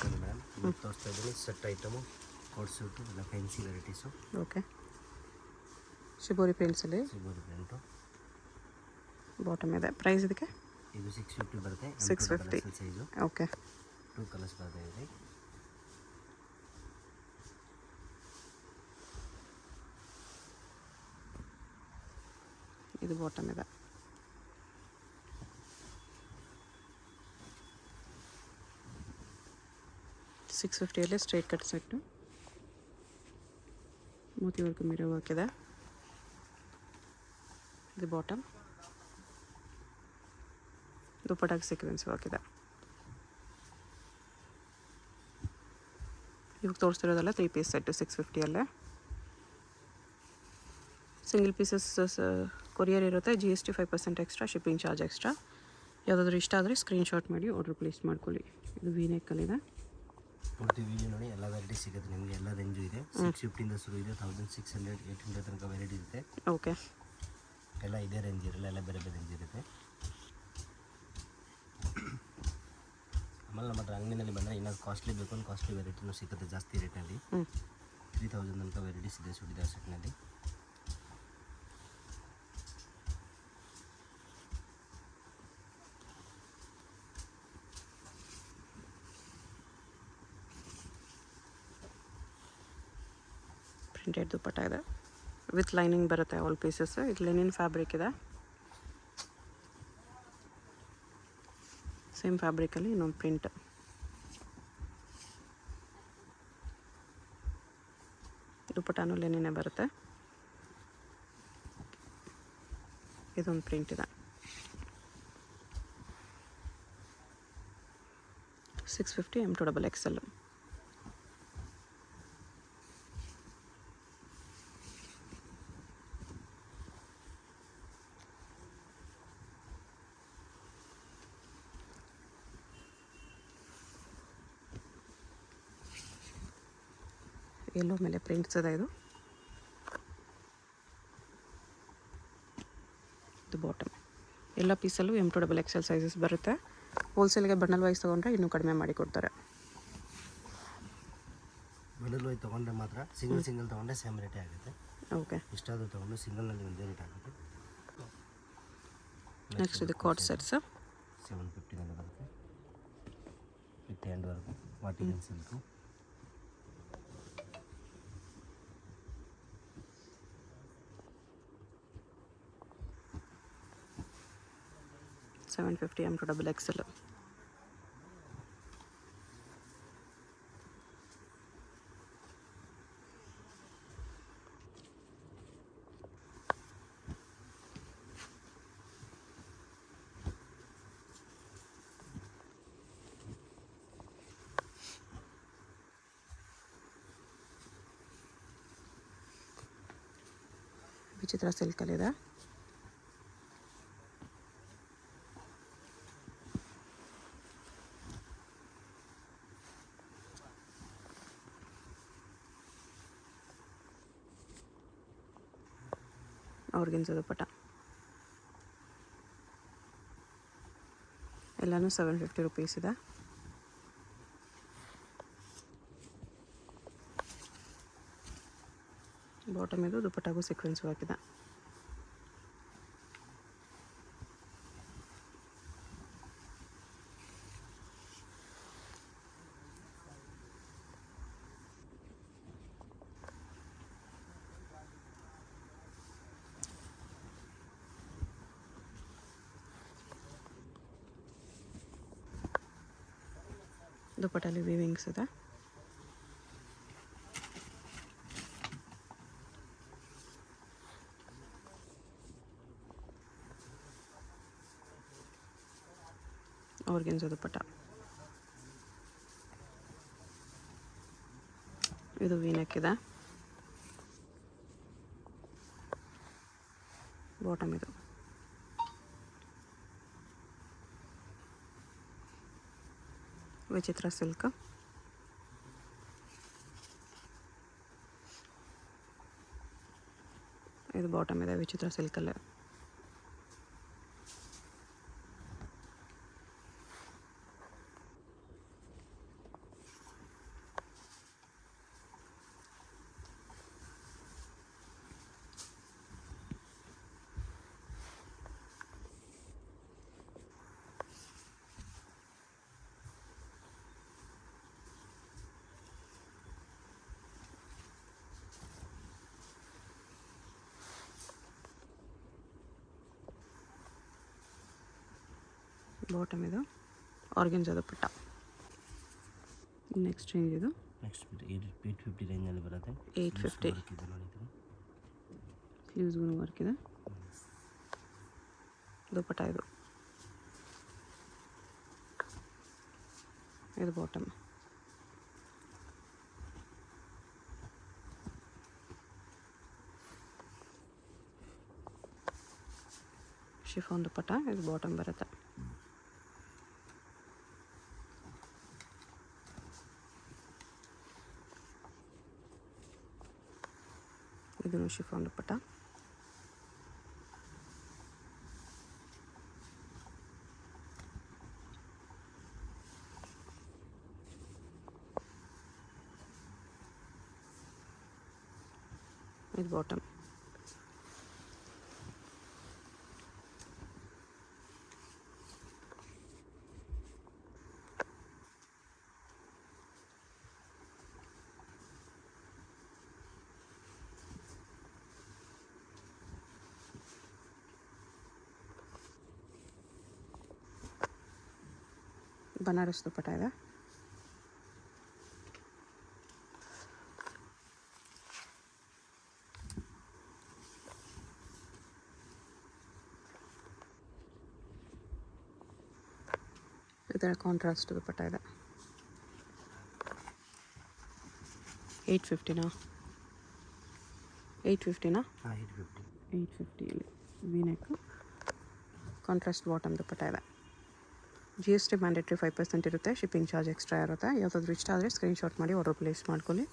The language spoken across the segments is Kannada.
ನೋಡಿ ಮೇಡಮ್, ಇದು ತೋರಿಸ್ತಾ ಇದ್ದೀನಿ ಸೆಟ್ ಐಟಮು, ಕೋಟ್ ಸೂಟು ಎಲ್ಲ ಫ್ಯಾನ್ಸಿ ವೆರೈಟೀಸು. ಓಕೆ, ಶಿಬೋರಿ ಪ್ರಿಂಟ್ಸಲ್ಲಿ ಸಿಗೋದು ಪ್ರಿಂಟು. ಬಾಟಮ್ ಇದೆ. ಪ್ರೈಸ್ ಇದಕ್ಕೆ ಇದು 650 ಬರುತ್ತೆ. 650. ಸೈಜು ಓಕೆ, 2 ಕಲರ್ಸ್ ಬರ್ತಾ ಇದೆ. ಇದು ಬಾಟಮ್ ಇದೆ. $650 straight cut set, moti work mirror work ಇದೆ. ಇದು ಬಾಟಮ್, ದುಪ್ಪಟ್ಟಾಗಿ ಸೀಕ್ವೆನ್ಸ್ ವರ್ಕ್ ಇದೆ. ಇವಾಗ ತೋರಿಸ್ತಿರೋದಲ್ಲ 3 piece set 650 single pieces courier ಇರುತ್ತೆ. GST 5% extra, shipping charge extra. ಯಾವುದಾದ್ರೂ ಇಷ್ಟ ಆದರೆ ಸ್ಕ್ರೀನ್ಶಾಟ್ ಮಾಡಿ ಆರ್ಡರ್ ಪ್ಲೇಸ್ ಮಾಡ್ಕೊಳ್ಳಿ. ಇದು ವಿ ನೆಕ್ಕಲ್ಲಿದೆ. ಪೂರ್ತಿ ವಿಡಿಯೋ ನೋಡಿ, ಎಲ್ಲ ವೆರೈಟಿ ಸಿಗುತ್ತೆ ನಿಮಗೆ. ಎಲ್ಲ ರೇಂಜು ಇದೆ. 650 ಶುರು ಇದೆ, 1600 800 ತನಕ ವೆರೈಟಿ ಇರುತ್ತೆ. ಓಕೆ, ಎಲ್ಲ ಇದೇ ರೇಂಜ್ ಇರಲ್ಲ, ಎಲ್ಲ ಬೇರೆ ಬೇರೆ ರೇಂಜ್ ಇರುತ್ತೆ. ಆಮೇಲೆ ನಮ್ಮ ಹತ್ರ ಅಂಗಡಿನಲ್ಲಿ ಬಂದರೆ ಇನ್ನೂ ಕಾಸ್ಟ್ಲಿ ಬೇಕು ಅಂದ್ರೆ ಕಾಸ್ಟ್ಲಿ ವೆರೈಟಿನೂ ಸಿಗುತ್ತೆ ಜಾಸ್ತಿ ರೇಟಲ್ಲಿ. 3000 ತನಕ ವೆರೈಟೀಸ್ ಇದೆ ಚೂಡಿದಾರ್ ಸೆಟ್ನಲ್ಲಿ. ಪ್ರಿಂಟೆಡ್ ದುಪ್ಪಟ್ಟ ಇದೆ, ವಿತ್ ಲೈನಿಂಗ್ ಬರುತ್ತೆ ಆಲ್ ಪೀಸಸ್. ಇದು ಲೆನಿನ್ ಫ್ಯಾಬ್ರಿಕ್ ಇದೆ. ಸೇಮ್ ಫ್ಯಾಬ್ರಿಕಲ್ಲಿ ಇನ್ನೊಂದು ಪ್ರಿಂಟ್. ದುಪ್ಪಟ್ಟಾನು ಲೆನಿನೇ ಬರುತ್ತೆ. ಇದೊಂದು ಪ್ರಿಂಟ್ ಇದೆ. 650 M2XXL. ಎಲ್ಲೋ ಮೇಲೆ ಪ್ರಿಂಟ್ಸ್ ಇದೆ. ಇದು ಬಾಟಮ್. ಎಲ್ಲ ಪೀಸಲ್ಲೂ M2XXL ಸೈಜಸ್ ಬರುತ್ತೆ. ಹೋಲ್ಸೇಲ್ಗೆ ಬಂಡಲ್ ವೈಸ್ ತೊಗೊಂಡ್ರೆ ಇನ್ನೂ ಕಡಿಮೆ ಮಾಡಿ ಕೊಡ್ತಾರೆ. ಬಂಡಲ್ ವೈಸ್ ತೊಗೊಂಡ್ರೆ ಮಾತ್ರ, ಸಿಂಗಲ್ ತೊಗೊಂಡ್ರೆ ಸೇಮ್ ರೇಟೇ ಆಗುತ್ತೆ. ಓಕೆ, ಇಷ್ಟಾದರೂ ತೊಗೊಂಡು ಸಿಂಗಲ್ನಲ್ಲಿ ಒಂದೇ ರೇಟ್ ಆಗುತ್ತೆ. ನೆಕ್ಸ್ಟ್ ಇದು ಕಾರ್ಡ್ ಸೆಟ್ಸ್ 750 ಬರುತ್ತೆ with hand work, Vatican silk. $750 M2XXL. ವಿಚಿತ್ರ ಸಿಲ್ಕಲ್ಲಿದೆ. ಆರ್ಗೆನ್ಜಾ ದುಪ್ಪಟ್ಟ. ಎಲ್ಲನೂ $750 ಇದೆ. ಬಾಟಮ್ ಇದು, ದುಪ್ಪಟ್ಟಾಗೂ ಸೀಕ್ವೆನ್ಸ್ ಹಾಕಿದೆ. ದುಪ್ಪಟ್ಟಲ್ಲಿ ವೀವಿಂಗ್ಸ್ ಇದೆ. ಆರ್ಗೆನ್ಜಾ ದುಪ್ಪಟ್ಟ. ಇದು ವೀನೆಕ್ ಇದೆ. ಬಾಟಮ್ ಇದು. ವಿಚಿತ್ರ ಸಿಲ್ಕ್. ಇದು ಬಾಟಮ್ ಇದೆ ವಿಚಿತ್ರ ಸಿಲ್ಕಲ್ಲೇ. ಬಾಟಮ್ ಇದು ಆರ್ಗೆನ್ಜಾ ದುಪ್ಪಟ್ಟ. ನೆಕ್ಸ್ಟ್ ರೇಂಜ್ ಇದು ನೆಕ್ಸ್ಟ್ 850 ರೇಂಜಲ್ಲಿ ಬರುತ್ತೆ. 850. ವರ್ಕ್ ಇದೆ ನೋಡಿ ಇದು. ಸ್ಲೀವ್ಸ್ಗೂ ವರ್ಕ್ ಇದೆ. ದುಪ್ಪಟ್ಟ ಇದು. ಇದು ಬಾಟಮ್. ಶಿಫಾನ್ ದುಪ್ಪಟ್ಟ. ಇದು ಬಾಟಮ್ ಬರುತ್ತೆ. ಇದು ಶಿಫಾನ್ ದುಪ್ಪಟ್ಟ. ಇದು ಬಾಟಮ್. ಬನಾರಸ್ ದುಪ್ಪಟ್ಟ ಇದೆ. ಇದರ ಕಾಂಟ್ರಾಸ್ಟ್ ದುಪ್ಪಟ್ಟ ಇದೆ. 850ನಾ? 850ನಾ? 850 ವಿ ನೆಕ್. ಕಾಂಟ್ರಾಸ್ಟ್ ಬಾಟಮ್ ದುಪ್ಪಟ್ಟ ಇದೆ. GST ಮ್ಯಾಂಡೇಟ್ರಿ 5% ಇರುತ್ತೆ. ಶಿಪ್ಪಿಂಗ್ ಚಾರ್ಜ್ ಎಕ್ಸ್ಟ್ರಾ ಇರುತ್ತೆ. ಯಾವುದಾದ್ರೂ ಇಷ್ಟ ಆದರೆ ಸ್ಕ್ರೀನ್ಶಾಟ್ ಮಾಡಿ ಆರ್ಡರ್ ಪ್ಲೇಸ್ ಮಾಡ್ಕೊಳ್ಳಿ.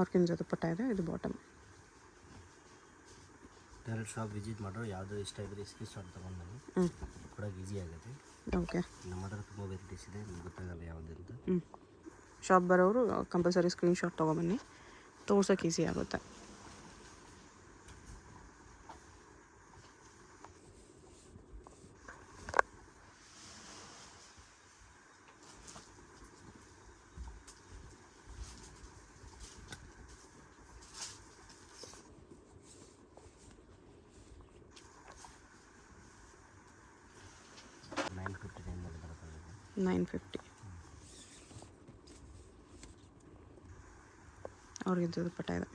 ಆರ್ಗೆನ್ಜಾ ದುಪ್ಪಟ್ಟ ಇದೆ. ಇದು ಬಾಟಮ್. ಡೈರೆಕ್ಟ್ ಶಾಪ್ ವಿಸಿಟ್ ಮಾಡೋರು ಯಾವುದೋ ಇಷ್ಟ ಇದ್ದರೆ ಸ್ಕ್ರೀನ್ಶಾಟ್ ತೊಗೊಂಡು ಬನ್ನಿ. ಕೊಡೋಕೆ ಈಸಿ ಆಗುತ್ತೆ. ಓಕೆ. ನಮ್ಮ ಹತ್ರ ತುಂಬ ವೆರೈಟೀಸ್ ಇದೆ, ನಿಮ್ಗೆ ಗೊತ್ತಾಗಲ್ಲ ಯಾವುದು ಅಂತ. ಶಾಪ್ ಬರೋರು ಕಂಪಲ್ಸರಿ ಸ್ಕ್ರೀನ್ಶಾಟ್ ತೊಗೊಬನ್ನಿ, ತೋರ್ಸೋಕೆ ಈಸಿ ಆಗುತ್ತೆ. $950. ಆರ್ಗೆನ್ಜಾ ದುಪ್ಪಟ್ಟ ಇದೆ.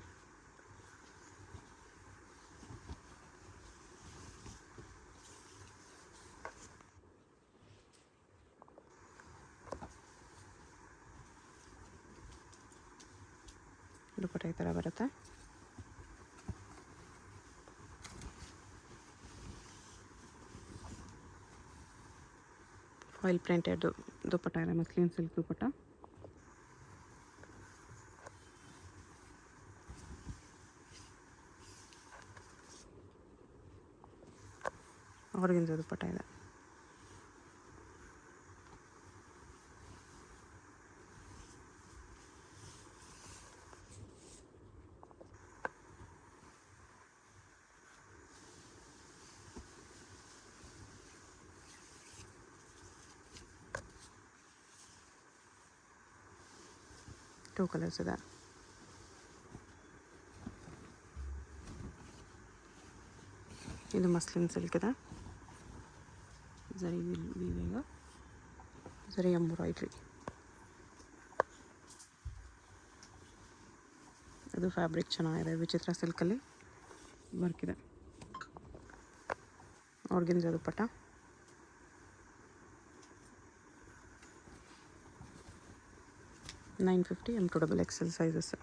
ದುಪ್ಪಟ್ಟ ಈ ಥರ ಬರುತ್ತೆ. ಫಾಯಿಲ್ ಪ್ರಿಂಟೆಡ್ ದುಪ್ಪಟ್ಟ ಇದೆ. ಮಸ್ಲಿನ್ ಸಿಲ್ಕ್ ದುಪ್ಪಟ್ಟ. ಆರ್ಗೆನ್ಜಾ ದುಪ್ಪಟ್ಟ ಇದೆ. ಟೂ ಕಲರ್ಸ್ ಇದೆ. ಇದು ಮಸ್ಲಿನ್ ಸಿಲ್ಕ್ ಇದೆ. ಝರಿ ವೀವಿಂಗ್, ಝರಿ ಎಂಬ್ರಾಯ್ಡ್ರಿ. ಅದು ಫ್ಯಾಬ್ರಿಕ್ ಚೆನ್ನಾಗಿದೆ. ವಿಚಿತ್ರ ಸಿಲ್ಕಲ್ಲಿ ವರ್ಕ್ ಇದೆ. ಆರ್ಗೆನ್ಜಾ ದುಪ್ಪಟ್ಟ. $950 M to XXL sizes.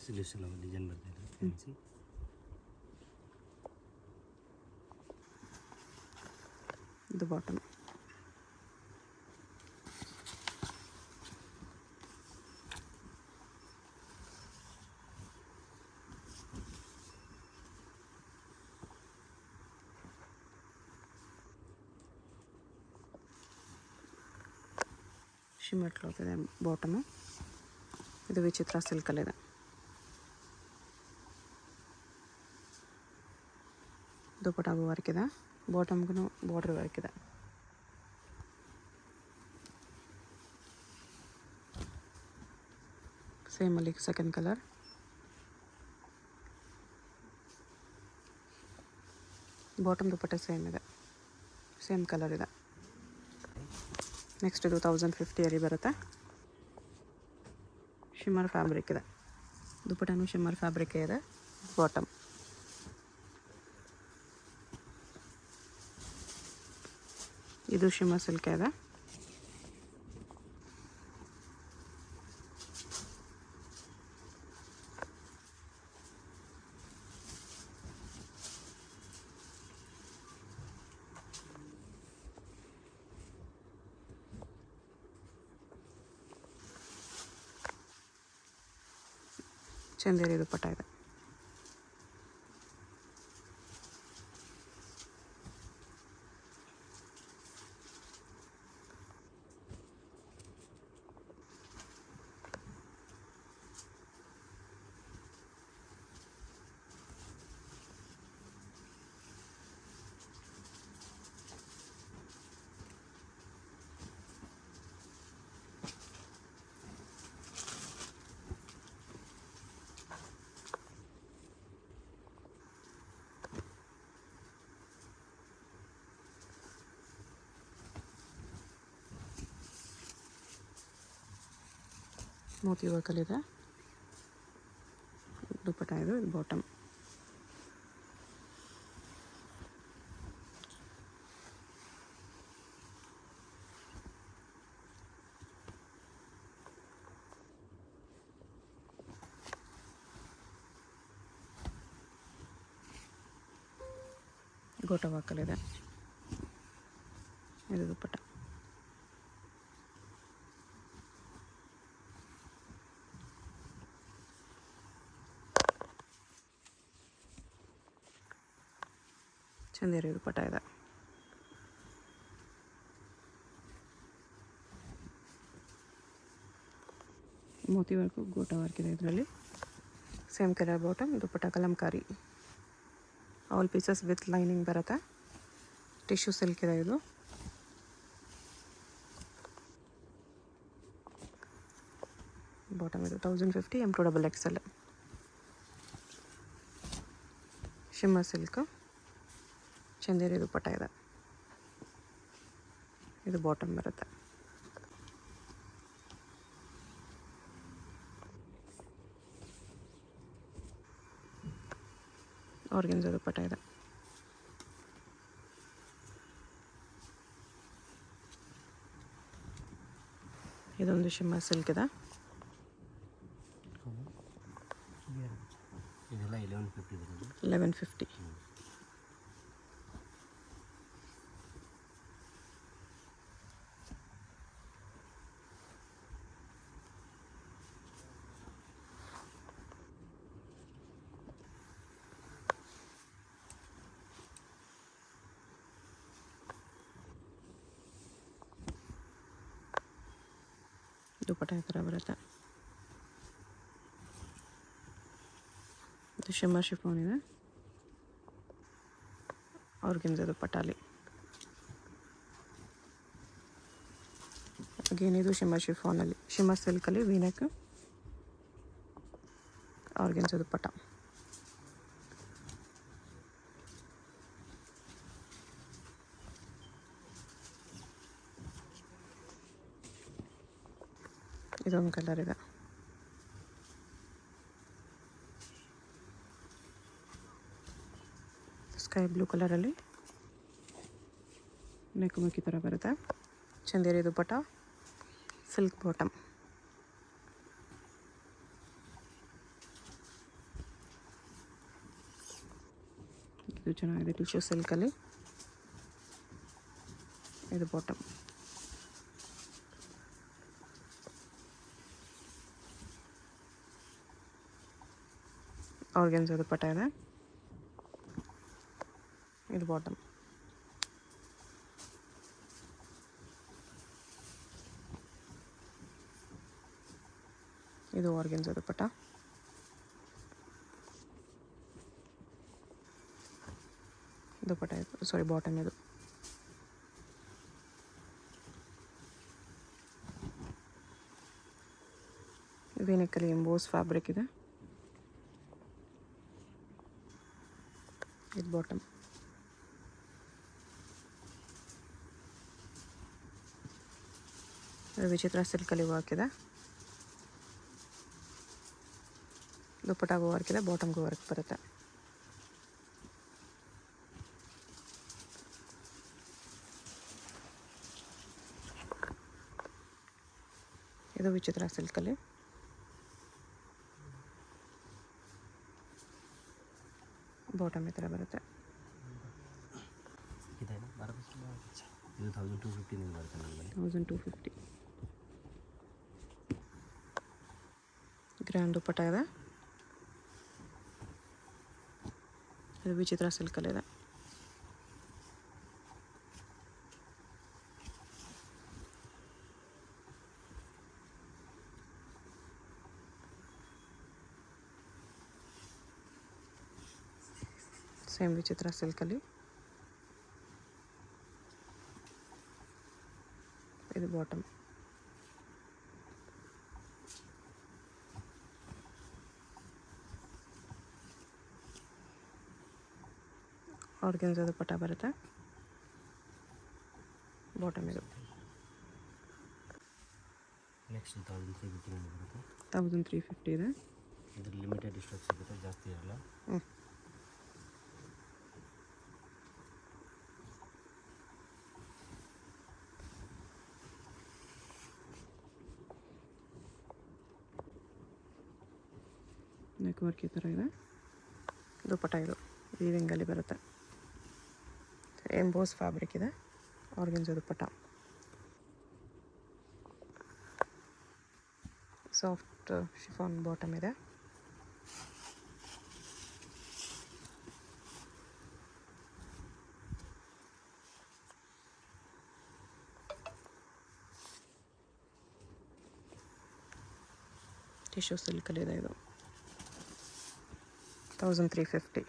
Sleeves ಎಲ್ಲ ಡಿಸೈನ್ ಬರ್ತಾಯಿದೆ ಫ್ಯಾನ್ಸಿ. ಇದು ಬಾಟಮ್. ಶಿಮ್ಮರ್ ಕ್ಲಾತ್ ಇದೆ ಬಾಟಮು. ಇದು ವಿಚಿತ್ರ ಸಿಲ್ಕಲ್ಲಿದೆ. ದುಪ್ಪಟ್ಟಾಗೂ ವರ್ಕ್ ಇದೆ. ಬಾಟಮ್ಗೂ ಬಾರ್ಡರ್ ವರ್ಕ್ ಇದೆ. ಸೇಮ್ ಅಲ್ಲಿ ಸೆಕೆಂಡ್ ಕಲರ್. ಬಾಟಮ್ ದುಪ್ಪಟ್ಟ ಸೇಮ್ ಇದೆ, ಸೇಮ್ ಕಲರ್ ಇದೆ. ನೆಕ್ಸ್ಟ್ ಇದು 1050 ಬರುತ್ತೆ. ಶಿಮ್ಮರ್ ಫ್ಯಾಬ್ರಿಕ್ ಇದೆ, ದುಪ್ಪಟ್ಟನೂ ಶಿಮ್ಮರ್ ಫ್ಯಾಬ್ರಿಕ್ ಇದೆ. ಬಾಟಮ್ ಇದು ಶಿಮ್ಮರ್ ಸಿಲ್ಕ್ ಇದೆ. ಚಂದೇರಿ ದುಪ್ಪಟ್ಟ ಇದೆ. ಮೋತಿ ವರ್ಕಲ್ಲಿದೆ ದುಪ್ಪಟ್ಟ ಇದು. ಬಾಟಮ್ ಗೋಟ ವರ್ಕಲ್ಲಿದೆ. ಇದು ದುಪ್ಪಟ್ಟ. ಚಂದೇರಿ ದುಪ್ಪಟ್ಟ ಇದೆ. ಮೋತಿ ವರ್ಕು ಗೋಟ ವರ್ಕ್ ಇದೆ ಇದರಲ್ಲಿ. Same colour bottom, dupatta Kalamkari. All pieces with lining ಬರುತ್ತೆ. ಟಿಶ್ಯೂ ಸಿಲ್ಕ್ ಇದೆ ಇದು. ಬಾಟಮ್ ಇದು 1050 M2 XL. Shimmer silk, Chanderi dupatta ಇದೆ. ಇದು ಬಾಟಮ್ ಬರುತ್ತೆ. ಆರ್ಗೆನ್ಜಾ ದುಪ್ಪಟ್ಟ ಇದೆ. ಇದೊಂದು ಶಿಮ್ಮರ್ ಸಿಲ್ಕ್ ಇದೆ. ಇದೆಲ್ಲ 1150 ಬರೋದು. 1150. ದುಪ್ಪಟ್ಟ ಈ ಥರ ಬರುತ್ತೆ. ಇದು ಶಿಮ್ಮರ್ ಶಿಫಾನ್ ಇದೆ. ಆರ್ಗೆನ್ಜಾ ದುಪ್ಪಟ್ಟಾಲಿ. ಅಗೇನ್ ಇದು ಶಿಮ್ಮರ್ ಶಿಫಾನಲ್ಲಿ, ಶಿಮ್ಮರ್ ಸಿಲ್ಕಲ್ಲಿ ವೀನೆಕ್, ಆರ್ಗೆನ್ಜಾ ದುಪ್ಪಟ್ಟ. ಇದೊಂದು ಕಲರ್ ಇದೆ. ಸ್ಕೈ ಬ್ಲೂ ಕಲರಲ್ಲಿ ನೆಕ್ ಮುಕ್ಕಿ ಥರ ಬರುತ್ತೆ. ಚಂದೇರಿ ದುಪ್ಪಟ್ಟ, ಸಿಲ್ಕ್ ಬಾಟಮ್. ಇದು ಚೆನ್ನಾಗಿದೆ, ಟಿಶ್ಯೂ ಸಿಲ್ಕಲ್ಲಿ. ಇದು ಬಾಟಮ್. ಆರ್ಗೆನ್ಜಾ ದುಪ್ಪಟ್ಟ ಇದೆ. ಇದು ಬಾಟಮ್. ಇದು ಆರ್ಗೆನ್ಜಾ ದುಪ್ಪಟ್ಟ. ದುಪ್ಪಟ್ಟ ಇದು, ಸಾರಿ ಬಾಟಮ್ ಇದು. ವೇನೆಕ್ಕಲ್ಲಿ ಎಂಬೋಸ್ ಫ್ಯಾಬ್ರಿಕ್ ಇದೆ. ಇದು ಬಾಟಮ್. ವಿಚಿತ್ರ ಸಿಲ್ಕಲ್ಲಿ ವರ್ಕ್ ಇದೆ. ದುಪ್ಪಟ್ಟಾಗೂ ವರ್ಕ್ ಇದೆ, ಬಾಟಮ್ಗೂ ವರ್ಕ್ ಬರುತ್ತೆ. ಇದು ವಿಚಿತ್ರ ಸಿಲ್ಕಲ್ಲಿ. ಬಾಟಮ್ ಈ ಥರ ಬರುತ್ತೆ. ಇದು 1250 ಬರುತ್ತೆ ನಮ್ಮಲ್ಲಿ. 1250. ಗ್ರ್ಯಾಂಡ್ ದುಪ್ಪಟ್ಟ ಇದೆ. ಇದು ವಿಚಿತ್ರ ಸಿಲ್ಕಲ್ಲಿದೆ. ಸೇಮ್ ವಿಚಿತ್ರ ಸಿಲ್ಕಲ್ಲಿ. ಇದು ಬಾಟಮ್. ಆರ್ಗೆನ್ಜಾ ದುಪ್ಪಟ್ಟ ಬರುತ್ತೆ. ಬಾಟಮ್ ಇದು. ನೆಕ್ಸ್ಟ್ 1350 ಬರುತ್ತೆ. 1350 ಇದೆ. ಇದು ಲಿಮಿಟೆಡ್ ಸ್ಟಾಕ್ ಸಿಗುತ್ತೆ, ಜಾಸ್ತಿ ಇರಲ್ಲ. ನೆಕ್ ವರ್ಕ್ ಈ ಥರ ಇದೆ. ದುಪ್ಪಟ್ಟ ಇದು ವೀವಿಂಗಲ್ಲಿ ಬರುತ್ತೆ. ಎಂಬೋಸ್ ಫ್ಯಾಬ್ರಿಕ್ ಇದೆ. ಆರ್ಗೆನ್ಜಾ ದುಪ್ಪಟ್ಟ. ಸಾಫ್ಟ್ ಶಿಫಾನ್ ಬಾಟಮ್ ಇದೆ. ಟಿಶ್ಯೂ ಸಿಲ್ಕಲ್ಲಿದೆ. ಇದು 1350.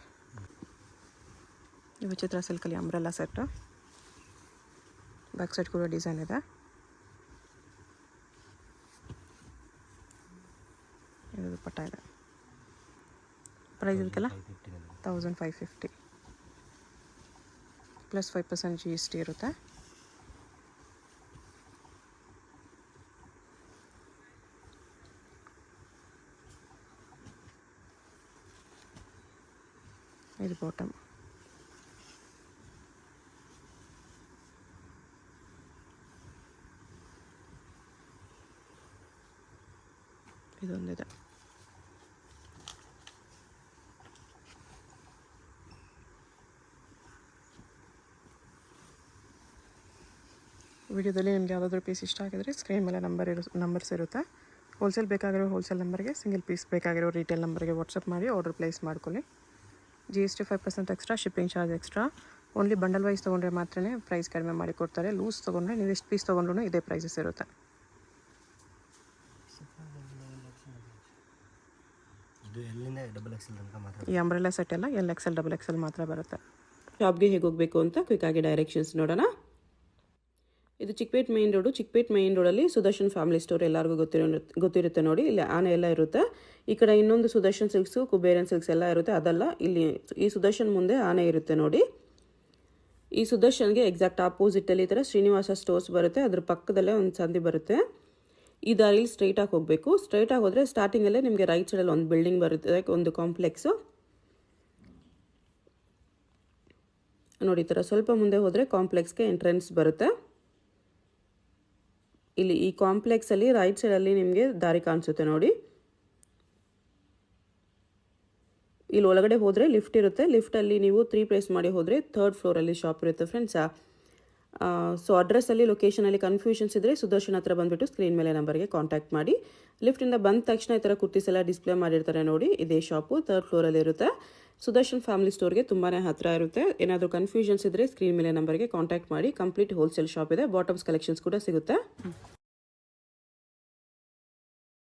ಈ ವಿಚಿತ್ರ ಸಿಲ್ಕಲ್ಲಿ ಅಂಬ್ರೆಲಾ ಸೆಟ್. ಬ್ಯಾಕ್ ಸೈಡ್ ಕೂಡ ಡಿಸೈನ್ ಇದೆ. ಇದು ದುಪ್ಪಟ್ಟ ಇದೆ. ಪ್ರೈಸ್ ಇದಕ್ಕೆಲ್ಲ 1550 ಪ್ಲಸ್ 5% GST ಇರುತ್ತೆ. ಇದು ಬಾಟಮ್. ಇದೊಂದಿದೆ. ವಿಡಿಯೋದಲ್ಲಿ ನಿಮ್ಗೆ ಯಾವುದಾದ್ರೂ ಪೀಸ್ ಇಷ್ಟ ಆಗಿದ್ರೆ ಸ್ಕ್ರೀನ್ ಮೇಲೆ ನಂಬರ್ಸ್ ಇರುತ್ತೆ. ಹೋಲ್ಸೇಲ್ ಬೇಕಾಗಿರೋ ಹೋಲ್ಸೇಲ್ ನಂಬರ್ಗೆ, ಸಿಂಗಲ್ ಪೀಸ್ ಬೇಕಾಗಿರೋ ರಿಟೇಲ್ ನಂಬರ್ಗೆ ವಾಟ್ಸಪ್ ಮಾಡಿ ಆರ್ಡರ್ ಪ್ಲೇಸ್ ಮಾಡ್ಕೊಳ್ಳಿ. GST 5% extra, shipping charge extra. Only bundle wise ತೊಗೊಂಡ್ರೆ ಮಾತ್ರ ಪ್ರೈಸ್ ಕಡಿಮೆ ಮಾಡಿ ಕೊಡ್ತಾರೆ. ಲೂಸ್ ತೊಗೊಂಡ್ರೆ ನೀವು ಎಷ್ಟು ಪೀಸ್ ತೊಗೊಂಡ್ರೂ ಇದೇ ಪ್ರೈಸಸ್ ಇರುತ್ತೆ. ಇದು ಎಲ್ಲಿಂದ XXL ತನಕ ಮಾತ್ರ. ಈ ಅಂಬ್ರೆಲಾ ಸೆಟ್ ಎಲ್ಲ LXL XXL ಮಾತ್ರ ಬರುತ್ತೆ. ಶಾಪ್ಗೆ ಹೇಗೆ ಹೋಗಬೇಕು ಅಂತ ಕ್ವಿಕ್ಕಾಗಿ ಡೈರೆಕ್ಷನ್ಸ್ ನೋಡೋಣ. ಇದು ಚಿಕ್ಕಪೇಟ್ ಮೇನ್ ರೋಡಲ್ಲಿ ಸುದರ್ಶನ್ ಫ್ಯಾಮಿಲಿ ಸ್ಟೋರ್ ಎಲ್ಲರಿಗೂ ಗೊತ್ತಿರುತ್ತೆ ನೋಡಿ. ಇಲ್ಲಿ ಆನೆ ಎಲ್ಲ ಇರುತ್ತೆ. ಈ ಕಡೆ ಇನ್ನೊಂದು ಸುದರ್ಶನ್ ಸಿಲ್ಕ್ಸು, ಕುಬೇರನ್ ಸಿಲ್ಕ್ಸ್ ಎಲ್ಲ ಇರುತ್ತೆ. ಅದಲ್ಲ, ಇಲ್ಲಿ ಈ ಸುದರ್ಶನ್ ಮುಂದೆ ಆನೆ ಇರುತ್ತೆ ನೋಡಿ. ಈ ಸುದರ್ಶನ್ಗೆ ಎಕ್ಸಾಕ್ಟ್ ಆಪೋಸಿಟಲ್ಲಿ ಈ ಥರ ಶ್ರೀನಿವಾಸ ಸ್ಟೋರ್ಸ್ ಬರುತ್ತೆ. ಅದ್ರ ಪಕ್ಕದಲ್ಲೇ ಒಂದು ಸಂದಿ ಬರುತ್ತೆ. ಈ ದಾರಿಲಿ ಸ್ಟ್ರೈಟಾಗಿ ಹೋಗಬೇಕು. ಸ್ಟ್ರೈಟಾಗಿ ಹೋದರೆ ಸ್ಟಾರ್ಟಿಂಗಲ್ಲೇ ನಿಮಗೆ ರೈಟ್ ಸೈಡಲ್ಲಿ ಒಂದು ಬಿಲ್ಡಿಂಗ್ ಬರುತ್ತೆ, ಒಂದು ಕಾಂಪ್ಲೆಕ್ಸು ನೋಡಿ. ಈ ಥರ ಸ್ವಲ್ಪ ಮುಂದೆ ಹೋದರೆ ಕಾಂಪ್ಲೆಕ್ಸ್ಗೆ ಎಂಟ್ರೆನ್ಸ್ ಬರುತ್ತೆ. ಇಲ್ಲಿ ಈ ಕಾಂಪ್ಲೆಕ್ಸಲ್ಲಿ ರೈಟ್ ಸೈಡಲ್ಲಿ ನಿಮಗೆ ದಾರಿ ಕಾಣಿಸುತ್ತೆ ನೋಡಿ. ಇಲ್ಲಿ ಒಳಗಡೆ ಹೋದರೆ ಲಿಫ್ಟ್ ಇರುತ್ತೆ. ಲಿಫ್ಟಲ್ಲಿ ನೀವು 3 ಪ್ಲೇಸ್ ಮಾಡಿ ಹೋದರೆ 3rd ಫ್ಲೋರಲ್ಲಿ ಶಾಪ್ ಇರುತ್ತೆ ಫ್ರೆಂಡ್ಸ್. ಸೊ ಅಡ್ರೆಸ್ಸಲ್ಲಿ ಲೊಕೇಶನಲ್ಲಿ ಕನ್ಫ್ಯೂಷನ್ಸ್ ಇದ್ದರೆ ಸುದರ್ಶನ್ ಹತ್ರ ಬಂದುಬಿಟ್ಟು ಸ್ಕ್ರೀನ್ ಮೇಲೆ ನಂಬರ್ಗೆ ಕಾಂಟ್ಯಾಕ್ಟ್ ಮಾಡಿ. ಲಿಫ್ಟಿಂದ ಬಂದ ತಕ್ಷಣ ಈ ಥರ ಕುರ್ತೀಸ್ ಎಲ್ಲ ಡಿಸ್ಪ್ಲೇ ಮಾಡಿರ್ತಾರೆ ನೋಡಿ. ಇದೇ ಶಾಪು 3rd ಫ್ಲೋರಲ್ಲಿ ಇರುತ್ತೆ. ಸುದರ್ಶನ್ ಫ್ಯಾಮಿಲಿ ಸ್ಟೋರ್ಗೆ ತುಂಬಾ ಹತ್ತಿರ ಇರುತ್ತೆ. ಏನಾದರೂ ಕನ್ಫ್ಯೂಷನ್ಸ್ ಇದ್ದರೆ ಸ್ಕ್ರೀನ್ ಮೇಲೆ ನಂಬರ್ಗೆ ಕಾಂಟ್ಯಾಕ್ಟ್ ಮಾಡಿ. ಕಂಪ್ಲೀಟ್ ಹೋಲ್ಸೇಲ್ ಶಾಪ್ ಇದೆ. ಬಾಟಮ್ಸ್ ಕಲೆಕ್ಷನ್ಸ್ ಕೂಡ ಸಿಗುತ್ತೆ.